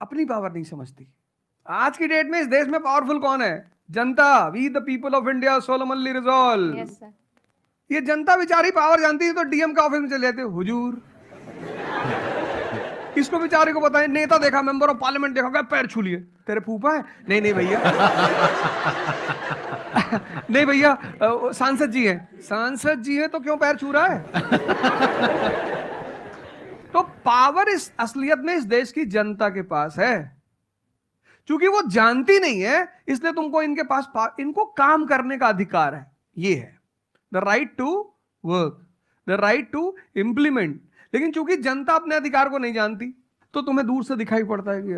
अपनी पावर नहीं समझती। आज की डेट में इस देश में पावरफुल कौन है? जनता। We the people of India solemnly resolve. Yes sir. ये जनता बेचारी पावर जानती है तो डीएम का ऑफिस में चले जाते, हुजूर इसको बेचारे को बताएं, नेता देखा, मेंबर ऑफ पार्लियामेंट देखा, क्या पैर छू लिए, तेरे फूफा है? नहीं नहीं भैया नहीं भैया, सांसद जी है। सांसद जी है तो क्यों पैर छू रहा है? तो पावर इस असलियत में इस देश की जनता के पास है। क्योंकि वो जानती नहीं है, इसलिए तुमको इनके पास इनको काम करने का अधिकार है। ये है the right to work, the right to implement. लेकिन चूंकि जनता अपने अधिकार को नहीं जानती, तो तुम्हें दूर से दिखाई पड़ता है कि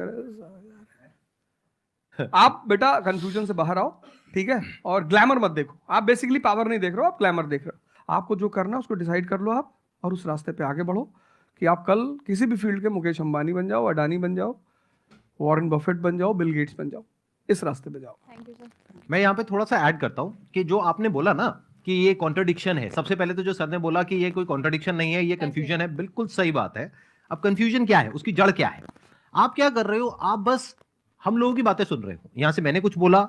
आप बेटा कंफ्यूजन से बाहर आओ, ठीक है? और ग्लैमर मत देखो। आप बेसिकली पावर नहीं देख रहे हो, आप ग्लैमर देख रहे हो। आपको जो करना है उसको डिसाइड कर लो आप, और उस रास्ते पे आगे बढ़ो कि आप कल किसी भी फील्ड के मुकेश अंबानी बन जाओ, अडानी बन जाओ, वॉरेन बफेट बन जाओ, बिल गेट्स बन जाओ। इस रास्ते पे जाओ। Thank you sir. मैं यहाँ पे थोड़ा सा ऐड करता हूँ कि जो आपने बोला ना कि ये कॉन्ट्रडिक्शन है, सबसे पहले तो जो सर ने बोला कि ये कोई कॉन्ट्रडिक्शन नहीं है, ये कंफ्यूजन है, बिल्कुल सही बात है। अब कंफ्यूजन क्या है, उसकी जड़ क्या है? आप क्या कर रहे हो, आप बस हम लोगों की बातें सुन रहे हो। यहां से मैंने कुछ बोला,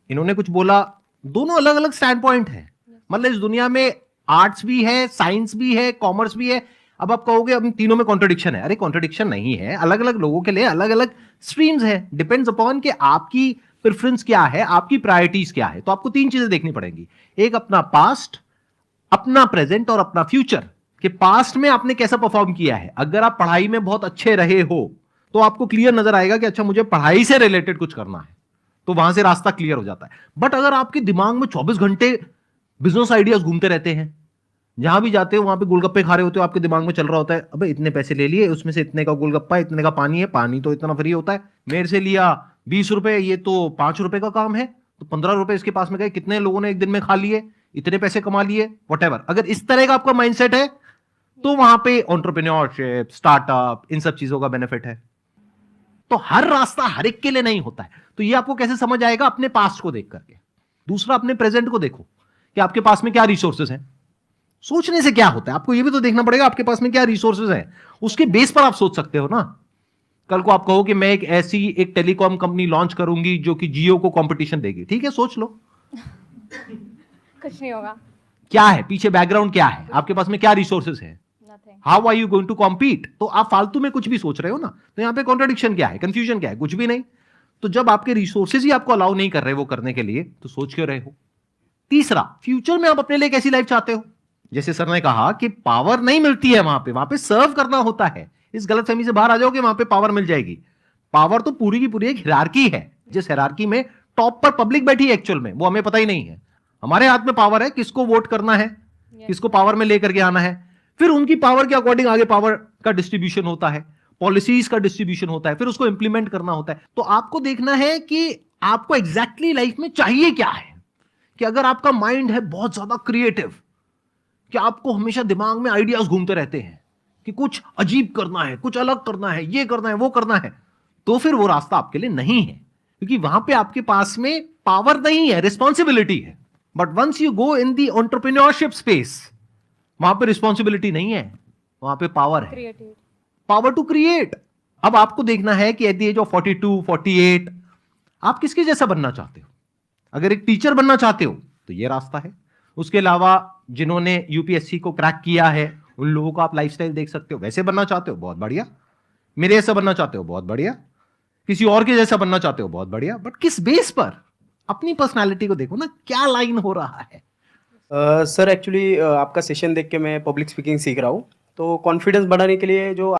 इन्होंने कुछ बोला, दोनों अलग अलग स्टैंड पॉइंट है। मतलब इस दुनिया में आर्ट्स भी है, साइंस भी है, कॉमर्स भी है। अब आप कहोगे अब तीनों में कॉन्ट्रडिक्शन है। अरे कॉन्ट्रडिक्शन नहीं है, अलग अलग लोगों के लिए अलग अलग स्ट्रीम्स है। डिपेंड्स अपॉन कि आपकी प्रेफरेंस क्या है, आपकी प्रायोरिटीज क्या है। तो आपको तीन चीजें देखनी पड़ेंगी, एक अपना पास्ट, अपना प्रेजेंट और अपना फ्यूचर। कि पास्ट में आपने कैसा परफॉर्म किया है। अगर आप पढ़ाई में बहुत अच्छे रहे हो तो आपको क्लियर नजर आएगा कि अच्छा मुझे पढ़ाई से रिलेटेड कुछ करना है, तो वहां से रास्ता क्लियर हो जाता है। बट अगर आपके दिमाग में 24 घंटे बिजनेस आइडियाज घूमते रहते हैं, जहां भी जाते हो वहां पे गोलगप्पे खा रहे होते हो, आपके दिमाग में चल रहा होता है अबे इतने पैसे ले लिए, उसमें से इतने का गोलगप्पा, इतने का पानी है, पानी तो इतना फ्री होता है, मेरे से लिया 20 रुपए, ये तो 5 रुपए का काम है, तो 15 रुपए इसके पास में गए, कितने लोगों ने एक दिन में खा लिए, इतने पैसे कमा लिए, वॉटेवर। अगर इस तरह का आपका माइंडसेट है तो वहां पे एंटरप्रेन्योरशिप, स्टार्टअप, इन सब चीजों का बेनिफिट है। तो हर रास्ता हर एक के लिए नहीं होता है। तो ये आपको कैसे समझ आएगा? अपने पास्ट को देख करके। दूसरा, अपने प्रेजेंट को देखो कि आपके पास में क्या रिसोर्सेज हैं। सोचने से क्या होता है, आपको ये भी तो देखना पड़ेगा आपके पास में क्या रिसोर्सेज हैं। उसके बेस पर आप सोच सकते हो ना। कल को आप कहो कि मैं एक टेलीकॉम कंपनी लॉन्च करूंगी जो कि जियो को कंपटीशन देगी, ठीक है, सोच लो। कुछ नहीं होगा। क्या है पीछे, बैकग्राउंड क्या है, आपके पास में क्या रिसोर्सेज है, how are you going to compete. तो आप फालतू में कुछ भी सोच रहे हो ना। तो यहां पे कॉन्ट्रडिक्शन क्या है, कंफ्यूजन क्या है? कुछ भी नहीं। तो जब आपके रिसोर्सेज ही आपको अलाउ नहीं कर रहे वो करने के लिए, तो सोच क्यों रहे हो? तीसरा, फ्यूचर में आप अपने लिए कैसी लाइफ चाहते हो? जैसे सर ने कहा कि पावर नहीं मिलती है वहां पे सर्व करना होता है। इस गलतफहमी से बाहर आ जाओ कि वहां पे पावर मिल जाएगी। पावर तो पूरी की पूरी एक हिरार्की है, जिस हिरार्की में टॉप पर पब्लिक बैठी है, एक्चुअल में वो हमें पता ही नहीं है। हमारे हाथ में पावर है, किसको वोट करना है, किसको पावर में लेकर के आना है। फिर उनकी पावर के अकॉर्डिंग आगे पावर का डिस्ट्रीब्यूशन होता है, पॉलिसीज का डिस्ट्रीब्यूशन होता है, फिर उसको इंप्लीमेंट करना होता है। तो आपको देखना है कि आपको एग्जैक्टली लाइफ में चाहिए क्या है। कि अगर आपका माइंड है बहुत ज्यादा क्रिएटिव, कि आपको हमेशा दिमाग में आइडियाज घूमते रहते हैं कि कुछ अजीब करना है, कुछ अलग करना है, ये करना है, वो करना है, तो फिर वो रास्ता आपके लिए नहीं है। क्योंकि वहां पे आपके पास में पावर नहीं है, रिस्पॉन्सिबिलिटी है। But once you go in the entrepreneurship space, वहां पे रिस्पॉन्सिबिलिटी नहीं है, वहां पे पावर है, पावर टू क्रिएट। अब आपको देखना है कि एट द एज ऑफ 42, 48 आप किसके जैसा बनना चाहते हो। अगर एक टीचर बनना चाहते हो तो ये रास्ता है। उसके अलावा जिन्होंने यूपीएससी को क्रैक किया है उन लोगों का आप लाइफस्टाइल देख सकते हो। वैसे बनना चाहते हो, बहुत बढ़िया। मेरे जैसा बनना चाहते हो, बहुत बढ़िया। किसी और के जैसा बनना चाहते हो, बहुत बढ़िया। बट किस बेस पर? अपनी पर्सनालिटी को देखो ना, क्या लाइन हो रहा है। सर एक्चुअली आपका सेशन देख के मैं पब्लिक स्पीकिंग सीख रहा हूँ, तो कॉन्फिडेंस बढ़ाने के लिए जो